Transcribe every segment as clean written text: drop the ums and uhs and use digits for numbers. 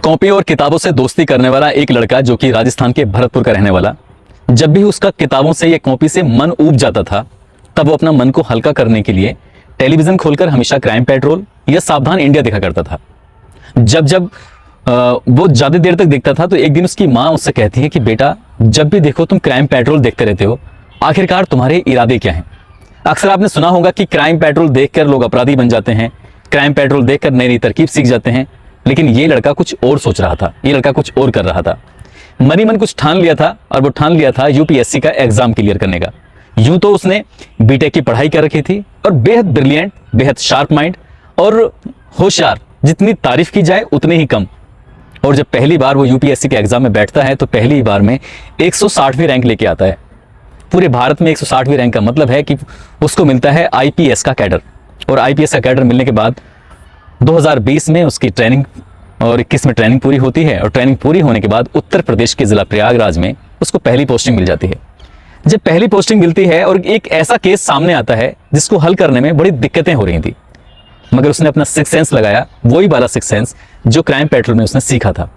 Copy और किताबों से दोस्ती करने वाला एक लड़का जो कि राजस्थान के भरतपुर का रहने वाला, जब भी उसका किताबों से या कॉपी से मन ऊब जाता था तब वो अपना मन को हल्का करने के लिए टेलीविजन खोलकर हमेशा क्राइम पेट्रोल या सावधान इंडिया देखा करता था। जब जब वो ज्यादा देर तक देखता था तो एक दिन उसकी माँ उससे कहती है कि बेटा, जब भी देखो तुम क्राइम पेट्रोल देखते रहते हो, आखिरकार तुम्हारे इरादे क्या हैं? अक्सर आपने सुना होगा कि क्राइम पेट्रोल देखकर लोग अपराधी बन जाते हैं, क्राइम पेट्रोल देखकर नई नई तरकीब सीख जाते हैं। लेकिन ये लड़का कुछ और सोच रहा था, ये लड़का कुछ और कर रहा था। मनी मन कुछ ठान लिया था और वो ठान लिया था यूपीएससी का एग्जाम क्लियर करने का। यूं तो उसने बीटेक की पढ़ाई कर रखी थी और बेहद ब्रिलियंट, बेहद शार्प माइंड और होशियार, जितनी तारीफ की जाए उतनी ही कम। और जब पहली बार वो यूपीएससी के एग्जाम में बैठता है तो पहली बार में 160वीं रैंक लेके आता है। पूरे भारत में 160वीं रैंक का मतलब है कि उसको मिलता है आईपीएस का कैडर। और आईपीएस का कैडर मिलने के बाद 2020 में उसकी ट्रेनिंग और 21 में ट्रेनिंग पूरी होती है। और ट्रेनिंग पूरी होने के बाद उत्तर प्रदेश के जिला प्रयागराज में उसको पहली पोस्टिंग मिल जाती है। जब पहली पोस्टिंग मिलती है और एक ऐसा केस सामने आता है जिसको हल करने में बड़ी दिक्कतें हो रही थी, मगर उसने अपना सिक्स सेंस लगाया, वही वाला सिक्स सेंस जो क्राइम पेट्रोल में उसने सीखा था।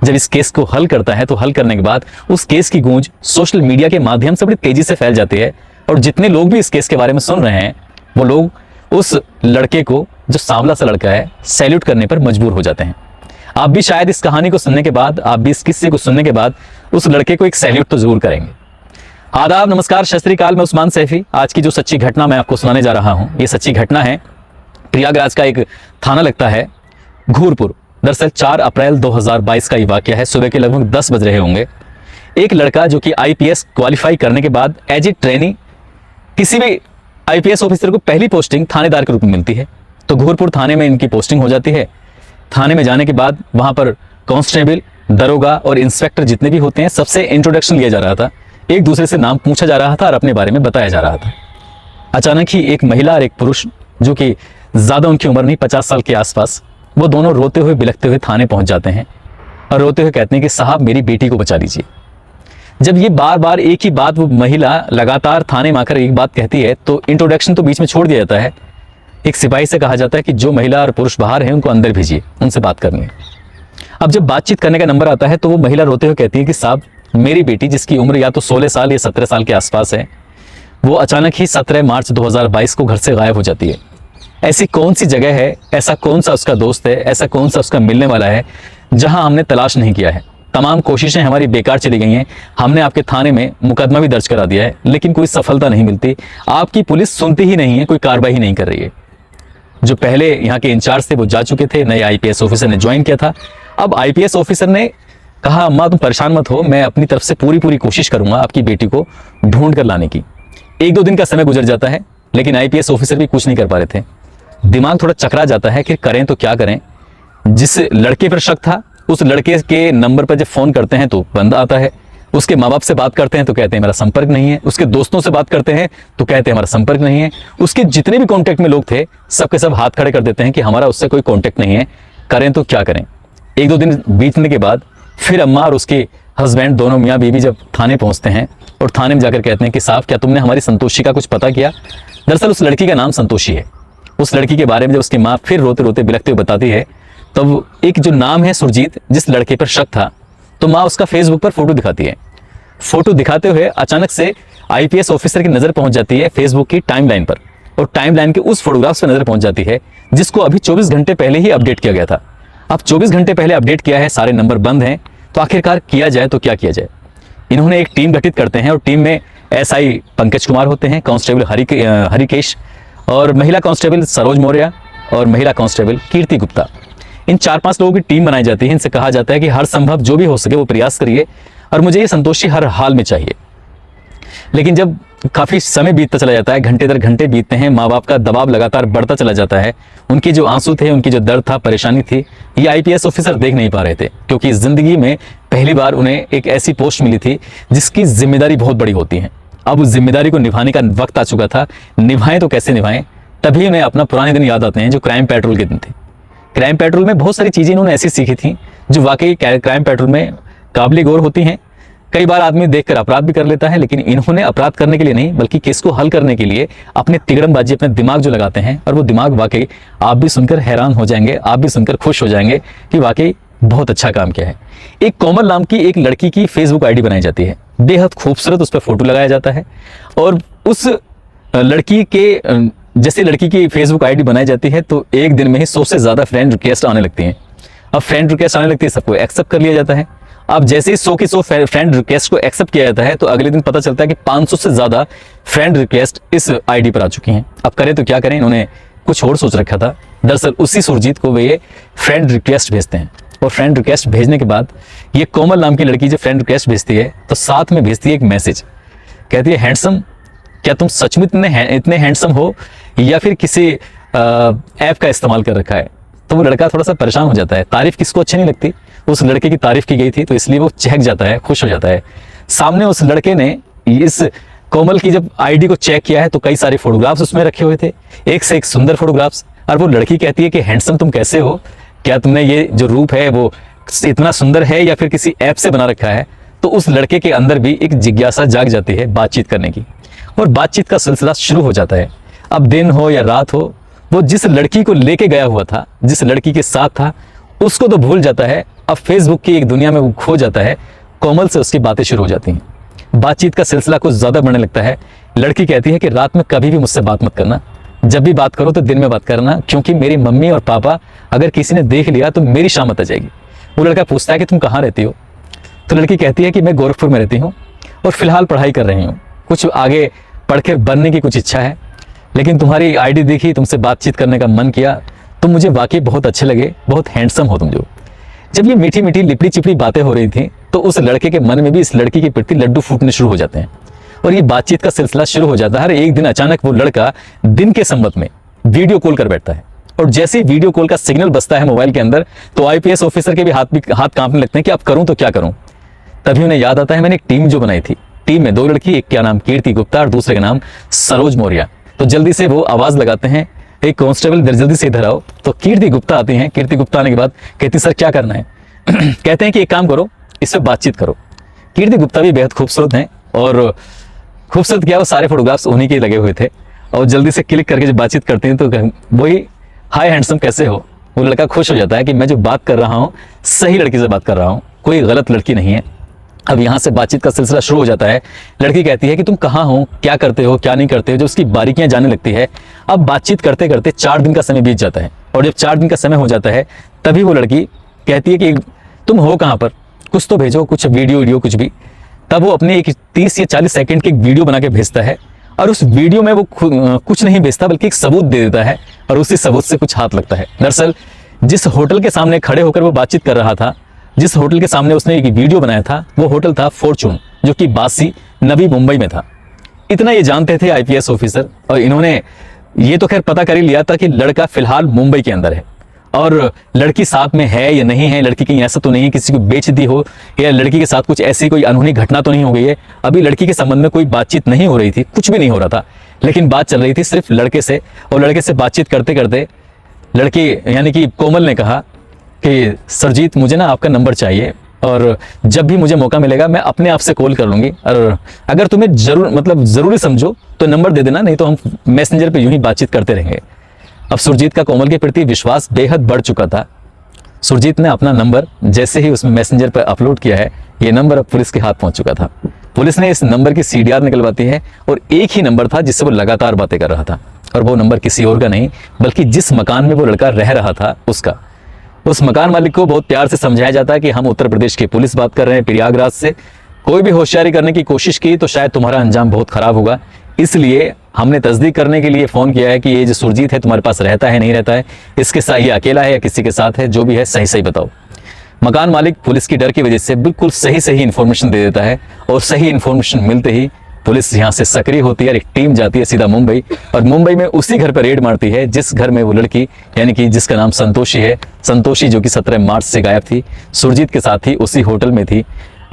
जब इस केस को हल करता है तो हल करने के बाद उस केस की गूंज सोशल मीडिया के माध्यम से बड़ी तेजी से फैल जाती है। और जितने लोग भी इस केस के बारे में सुन रहे हैं वो लोग उस लड़के को, जो सांवला सा लड़का है, सैल्यूट करने पर मजबूर हो जाते हैं। आप भी शायद इस कहानी को सुनने के बाद, आप भी इस किस्से को सुनने के बाद उस लड़के को एक सैल्यूट तो जरूर करेंगे। आदाब, नमस्कार, सत श्री अकाल। मैं उस्मान सैफी। आज की जो सच्ची घटना मैं आपको सुनाने जा रहा हूं, ये सच्ची घटना है। प्रयागराज का एक थाना लगता है घूरपुर। दरअसल 4 अप्रैल 2022 का ये वाकया है। सुबह के लगभग 10 बज रहे होंगे। एक लड़का जो कि आईपीएस क्वालिफाई करने के बाद एज ए ट्रेनी किसी भी आईपीएस ऑफिसर को पहली पोस्टिंग थानेदार के रूप में मिलती है, तो घूरपुर थाने में इनकी पोस्टिंग हो जाती है। थाने में जाने के बाद वहां पर कांस्टेबल, दरोगा और इंस्पेक्टर जितने भी होते हैं सबसे इंट्रोडक्शन लिया जा रहा था, एक दूसरे से नाम पूछा जा रहा था और अपने बारे में बताया जा रहा था। अचानक ही एक महिला और एक पुरुष, जो कि ज्यादा उनकी उम्र नहीं, 50 साल के आसपास, वो दोनों रोते हुए बिलखते हुए थाने पहुंच जाते हैं और रोते हुए कहते हैं कि साहब, मेरी बेटी को बचा लीजिए। जब ये बार बार एक ही बात वो महिला लगातार थाने में आकर एक बात कहती है तो इंट्रोडक्शन तो बीच में छोड़ दिया जाता है। एक सिपाही से कहा जाता है कि जो महिला और पुरुष बाहर हैं उनको अंदर भेजिए, उनसे बात करनी है। अब जब बातचीत करने का नंबर आता है तो वो महिला रोते हुए कहती है कि साहब, मेरी बेटी, जिसकी उम्र या तो 16 साल या 17 साल के आसपास है, वो अचानक ही 17 मार्च 2022 को घर से गायब हो जाती है। ऐसी कौन सी जगह है, ऐसा कौन सा उसका दोस्त है, ऐसा कौन सा उसका मिलने वाला है जहां हमने तलाश नहीं किया है? तमाम कोशिशें हमारी बेकार चली गई हैं। हमने आपके थाने में मुकदमा भी दर्ज करा दिया है, लेकिन कोई सफलता नहीं मिलती। आपकी पुलिस सुनती ही नहीं है, कोई कार्रवाई नहीं कर रही है। जो पहले यहाँ के इंचार्ज थे वो जा चुके थे, नए आईपीएस ऑफिसर ने ज्वाइन किया था। अब आईपीएस ऑफिसर ने कहा, अम्मा तुम परेशान मत हो, मैं अपनी तरफ से पूरी कोशिश करूंगा आपकी बेटी को ढूंढ कर लाने की। 1-2 दिन का समय गुजर जाता है, लेकिन आईपीएस ऑफिसर भी कुछ नहीं कर पा रहे थे। दिमाग थोड़ा चकरा जाता है कि करें तो क्या करें। जिस लड़के पर शक था उस लड़के के नंबर पर जब फोन करते हैं तो बंद आता है। उसके माँ बाप से बात करते हैं तो कहते हैं मेरा संपर्क नहीं है। उसके दोस्तों से बात करते हैं तो कहते हैं हमारा संपर्क नहीं है। उसके जितने भी कांटेक्ट में लोग थे सबके सब हाथ खड़े कर देते हैं कि हमारा उससे कोई कांटेक्ट नहीं है, करें तो क्या करें। 1-2 दिन बीतने के बाद फिर अम्मा और उसके हस्बैंड, दोनों मियाँ बीवी, जब थाने पहुंचते हैं और थाने में जाकर कहते हैं कि साहब, क्या तुमने हमारी संतोषी का कुछ पता किया? दरअसल उस लड़की का नाम संतोषी है। उस लड़की के बारे में जब उसकी माँ फिर रोते रोते बिलखते हुए बताती है, तब एक जो नाम है सुरजीत, जिस लड़के पर शक था, तो माँ उसका फेसबुक पर फोटो दिखाती है। फोटो दिखाते हुए अचानक से आईपीएस ऑफिसर की नजर पहुंच जाती है फेसबुक की टाइमलाइन पर, और टाइमलाइन के उस फोटोग्राफ्स पर नजर पहुंच जाती है जिसको अभी 24 घंटे पहले ही अपडेट किया गया था। अब 24 घंटे पहले अपडेट किया है, सारे नंबर बंद हैं, तो आखिरकार किया जाए तो क्या किया जाए। इन्होंने एक टीम गठित करते हैं और टीम में एसआई पंकज कुमार होते हैं, कांस्टेबल हरिकेश और महिला कांस्टेबल सरोज मौर्य और महिला कांस्टेबल कीर्ति गुप्ता। इन 4-5 लोगों की टीम बनाई जाती है। इनसे कहा जाता है कि हर संभव जो भी हो सके वो प्रयास करिए और मुझे ये संतोषी हर हाल में चाहिए। लेकिन जब काफी समय बीतता चला जाता है, घंटे दर घंटे बीतते हैं, माँ बाप का दबाव लगातार बढ़ता चला जाता है। उनके जो आंसू थे, उनकी जो दर्द था, परेशानी थी, ये आईपीएस ऑफिसर देख नहीं पा रहे थे, क्योंकि जिंदगी में पहली बार उन्हें एक ऐसी पोस्ट मिली थी जिसकी जिम्मेदारी बहुत बड़ी होती है। अब उस जिम्मेदारी को निभाने का वक्त आ चुका था। निभाएं तो कैसे निभाएं? तभी उन्हें अपना पुराने दिन याद आते हैं जो क्राइम पेट्रोल के दिन थे। क्राइम पेट्रोल में बहुत सारी चीजें इन्होंने ऐसी सीखी थी जो वाकई क्राइम पेट्रोल में काबिल गौर होती हैं। कई बार आदमी देखकर अपराध भी कर लेता है, लेकिन इन्होंने अपराध करने के लिए नहीं बल्कि केस को हल करने के लिए अपने तिगड़मबाजी, अपने दिमाग जो लगाते हैं, और वो दिमाग वाकई आप भी सुनकर हैरान हो जाएंगे, आप भी सुनकर खुश हो जाएंगे कि वाकई बहुत अच्छा काम किया है। एक कोमल नाम की एक लड़की की फेसबुक आईडी बनाई जाती है, बेहद खूबसूरत उस पर फोटो लगाया जाता है और उस लड़की के जैसे लड़की की फेसबुक आईडी बनाई जाती है तो एक दिन में ही 100 से ज़्यादा फ्रेंड रिक्वेस्ट आने लगती हैं। अब फ्रेंड रिक्वेस्ट आने लगती है, सबको एक्सेप्ट कर लिया जाता है। अब जैसे ही 100 की 100 फ्रेंड रिक्वेस्ट को एक्सेप्ट किया जाता है तो अगले दिन पता चलता है कि 500 से ज़्यादा फ्रेंड रिक्वेस्ट इस आईडी पर आ चुकी हैं। अब करें तो क्या करें, इन्होंने कुछ और सोच रखा था। दरअसल उसी सुरजीत को वे फ्रेंड रिक्वेस्ट भेजते हैं और फ्रेंड रिक्वेस्ट भेजने के बाद ये कोमल नाम की लड़की जब फ्रेंड रिक्वेस्ट भेजती है तो साथ में भेजती है एक मैसेज, कहती है हैंडसम, क्या तुम सच में इतने हैंडसम हो या फिर किसी ऐप का इस्तेमाल कर रखा है। तो वो लड़का थोड़ा सा परेशान हो जाता है। तारीफ किसको अच्छी नहीं लगती, उस लड़के की तारीफ की गई थी तो इसलिए वो चहक जाता है, खुश हो जाता है। सामने उस लड़के ने इस कोमल की जब आईडी को चेक किया है तो कई सारे फोटोग्राफ्स उसमें रखे हुए थे, एक से एक सुंदर फोटोग्राफ्स। और वो लड़की कहती है कि हैंडसम तुम कैसे हो, क्या तुमने ये जो रूप है वो इतना सुंदर है या फिर किसी ऐप से बना रखा है। तो उस लड़के के अंदर भी एक जिज्ञासा जाग जाती है बातचीत करने की और बातचीत का सिलसिला शुरू हो जाता है। अब दिन हो या रात हो, वो जिस लड़की को लेके गया हुआ था, जिस लड़की के साथ था, उसको तो भूल जाता है। अब फेसबुक की एक दुनिया में वो खो जाता है। कोमल से उसकी बातें शुरू हो जाती हैं। बातचीत का सिलसिला कुछ ज़्यादा बढ़ने लगता है। लड़की कहती है कि रात में कभी भी मुझसे बात मत करना, जब भी बात करो तो दिन में बात करना, क्योंकि मेरी मम्मी और पापा अगर किसी ने देख लिया तो मेरी शामत आ जाएगी। वो लड़का पूछता है कि तुम कहाँ रहती हो, तो लड़की कहती है कि मैं गोरखपुर में रहती हूँ और फिलहाल पढ़ाई कर रही हूँ, कुछ आगे पढ़ के बनने की कुछ इच्छा है, लेकिन तुम्हारी आईडी देखी, तुमसे बातचीत करने का मन किया, तुम मुझे वाकई बहुत अच्छे लगे, बहुत हैंडसम हो तुम जो। जब ये मीठी मीठी लिपड़ी चिपड़ी बातें हो रही थी तो उस लड़के के मन में भी इस लड़की के प्रति लड्डू फूटने शुरू हो जाते हैं और ये बातचीत का सिलसिला शुरू हो जाता है। हर एक दिन अचानक वो लड़का दिन के संबंध में वीडियो कॉल कर बैठता है और जैसे ही वीडियो कॉल का सिग्नल बजता है मोबाइल के अंदर तो आईपीएस ऑफिसर के भी हाथ कांपने लगते हैं कि अब करूं तो क्या करूं। तभी उन्हें याद आता है मैंने एक टीम जो बनाई थी, टीम में 2 लड़की, एक का नाम कीर्ति गुप्ता और दूसरे का नाम सरोज मौर्य। तो जल्दी से वो आवाज लगाते हैं, एक कांस्टेबल जल्दी से इधर आओ। तो कीर्ति गुप्ता आती हैं। कीर्ति गुप्ता आने के बाद कहती सर क्या करना है कहते हैं कि एक काम करो, इससे बातचीत करो। कीर्ति गुप्ता भी बेहद खूबसूरत हैं और खूबसूरत क्या, वो सारे फोटोग्राफ्स उन्हीं के लगे हुए थे और जल्दी से क्लिक करके जब बातचीत करते हैं तो वही हाय हैंडसम कैसे हो। वो लड़का खुश हो जाता है कि मैं जो बात कर रहा हूँ सही लड़की से बात कर रहा हूँ, कोई गलत लड़की नहीं है। अब यहाँ से बातचीत का सिलसिला शुरू हो जाता है। लड़की कहती है कि तुम कहाँ हो, क्या करते हो, क्या नहीं करते हो, जो उसकी बारीकियां जानने लगती है। अब बातचीत करते करते 4 दिन का समय बीत जाता है और जब 4 दिन का समय हो जाता है तभी वो लड़की कहती है कि तुम हो कहाँ पर, कुछ तो भेजो, कुछ वीडियो कुछ भी। तब वो अपने एक 30 या 40 सेकंड की एक वीडियो बना के भेजता है और उस वीडियो में वो कुछ नहीं भेजता बल्कि एक सबूत दे देता है और उसी सबूत से कुछ हाथ लगता है। दरअसल जिस होटल के सामने खड़े होकर वो बातचीत कर रहा था, जिस होटल के सामने उसने एक वीडियो बनाया था, वो होटल था फॉर्चून, जो कि बासी नवी मुंबई में था। इतना ये जानते थे आईपीएस ऑफिसर और इन्होंने ये तो खैर पता कर ही लिया था कि लड़का फिलहाल मुंबई के अंदर है और लड़की साथ में है या नहीं है, लड़की कहीं ऐसा तो नहीं है किसी को बेच दी हो या लड़की के साथ कुछ ऐसी कोई अनहोनी घटना तो नहीं हो गई है। अभी लड़की के संबंध में कोई बातचीत नहीं हो रही थी, कुछ भी नहीं हो रहा था, लेकिन बात चल रही थी सिर्फ लड़के से। और लड़के से बातचीत करते करते लड़की यानी कि कोमल ने कहा कि सरजीत मुझे ना आपका नंबर चाहिए और जब भी मुझे मौका मिलेगा मैं अपने आप से कॉल कर लूँगी और अगर तुम्हें ज़रूरी समझो तो नंबर दे देना, नहीं तो हम मैसेंजर पे यूं ही बातचीत करते रहेंगे। अब सुरजीत का कोमल के प्रति विश्वास बेहद बढ़ चुका था। सुरजीत ने अपना नंबर जैसे ही उसमें मैसेंजर पर अपलोड किया है, ये नंबर अब पुलिस के हाथ पहुंच चुका था। पुलिस ने इस नंबर की सीडीआर निकलवाती है और एक ही नंबर था जिससे वो लगातार बातें कर रहा था और वो नंबर किसी और का नहीं बल्कि जिस मकान में वो लड़का रह रहा था उसका। उस मकान मालिक को बहुत प्यार से समझाया जाता है कि हम उत्तर प्रदेश की पुलिस बात कर रहे हैं, प्रयागराज से। कोई भी होशियारी करने की कोशिश की तो शायद तुम्हारा अंजाम बहुत खराब होगा, इसलिए हमने तस्दीक करने के लिए फ़ोन किया है कि ये जो सुरजीत है तुम्हारे पास रहता है नहीं रहता है, इसके साथ ये अकेला है या किसी के साथ है, जो भी है सही सही बताओ। मकान मालिक पुलिस की डर की वजह से बिल्कुल सही इन्फॉर्मेशन दे देता है और सही इन्फॉर्मेशन मिलते ही पुलिस यहाँ से सक्रिय होती है और एक टीम जाती है सीधा मुंबई और मुंबई में उसी घर पर रेड मारती है जिस घर में वो लड़की यानी कि जिसका नाम संतोषी है, संतोषी जो कि 17 मार्च से गायब थी, सुरजीत के साथ ही उसी होटल में थी।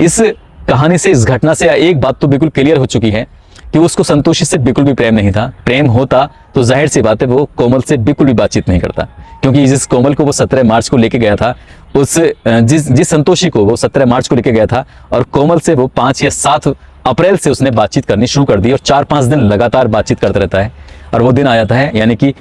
इस कहानी से, इस घटना से एक बात तो बिल्कुल क्लियर हो चुकी है कि उसको संतोषी से बिल्कुल भी प्रेम नहीं था। प्रेम होता तो जाहिर सी बात है वो कोमल से बिल्कुल भी बातचीत नहीं करता, क्योंकि जिस कोमल को वो 17 मार्च को लेके गया था, उस जिस संतोषी को वो 17 मार्च को लेके गया था और कोमल से वो 5 या 7 अप्रैल से उसने बातचीत करनी शुरू कर दी और 4-5 दिन लगातार बातचीत करता रहता है। और वो दिन आ जाता है यानी कि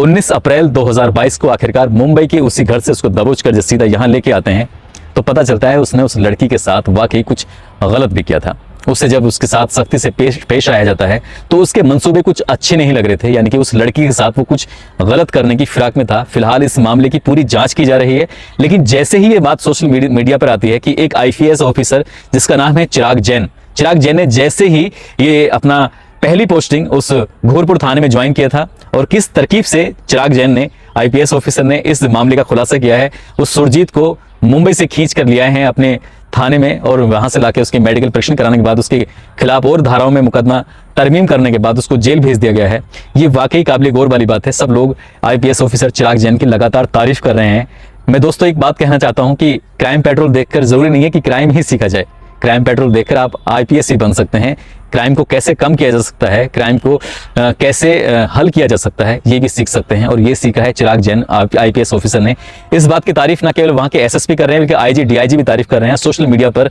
19 अप्रैल 2022 को आखिरकार मुंबई के उसी घर से उसको दबोच कर जब सीधा यहाँ लेके आते हैं तो पता चलता है उसने उस लड़की के साथ वाकई कुछ गलत भी किया था। उससे जब उसके साथ सख्ती से पेश आया जाता है तो उसके मंसूबे कुछ अच्छे नहीं लग रहे थे, यानी कि उस लड़की के साथ वो कुछ गलत करने की फिराक में था। फिलहाल इस मामले की पूरी जांच की जा रही है, लेकिन जैसे ही ये बात सोशल मीडिया पर आती है कि एक IPS ऑफिसर जिसका नाम है चिराग जैन ने जैसे ही ये अपना पहली पोस्टिंग उस घोरपुर थाने में ज्वाइन किया था और किस तरकीब से चिराग जैन ने IPS ऑफिसर ने इस मामले का खुलासा किया है, उस सुरजीत को मुंबई से खींच कर लिया है अपने थाने में और वहां से लाके उसके मेडिकल परीक्षण कराने के बाद उसके खिलाफ और धाराओं में मुकदमा तरमीम करने के बाद उसको जेल भेज दिया गया है। ये वाकई काबिल गौर वाली बात है। सब लोग IPS ऑफिसर चिराग जैन की लगातार तारीफ कर रहे हैं। मैं दोस्तों एक बात कहना चाहता हूं कि क्राइम पेट्रोल देखकर जरूरी नहीं है कि क्राइम ही सीखा जाए। क्राइम पेट्रोल देखकर आप IPS ही बन सकते हैं। क्राइम को कैसे कम किया जा सकता है, क्राइम को कैसे हल किया जा सकता है, ये भी सीख सकते हैं। और ये सीखा है चिराग जैन IPS ऑफिसर ने। इस बात की तारीफ ना केवल वहां के SSP कर रहे हैं बल्कि IG DIG भी तारीफ कर रहे हैं। सोशल मीडिया पर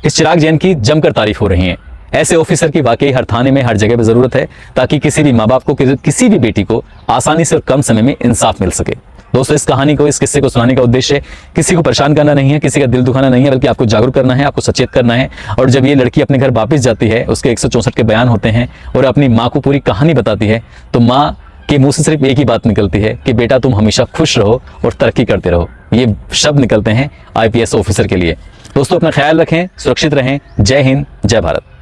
इस चिराग जैन की जमकर तारीफ हो रही है। ऐसे ऑफिसर की वाकई हर थाने में हर जगह पर जरूरत है ताकि किसी भी माँ बाप को, किसी भी बेटी को आसानी से और कम समय में इंसाफ मिल सके। दोस्तों इस कहानी को, इस किस्से को सुनाने का उद्देश्य किसी को परेशान करना नहीं है, किसी का दिल दुखाना नहीं है, बल्कि आपको जागरूक करना है, आपको सचेत करना है। और जब ये लड़की अपने घर वापस जाती है, उसके 164 के बयान होते हैं और अपनी माँ को पूरी कहानी बताती है तो माँ के मुंह से सिर्फ एक ही बात निकलती है कि बेटा तुम हमेशा खुश रहो और तरक्की करते रहो। ये शब्द निकलते हैं IPS ऑफिसर के लिए। दोस्तों अपना ख्याल रखें, सुरक्षित रहें। जय हिंद, जय भारत।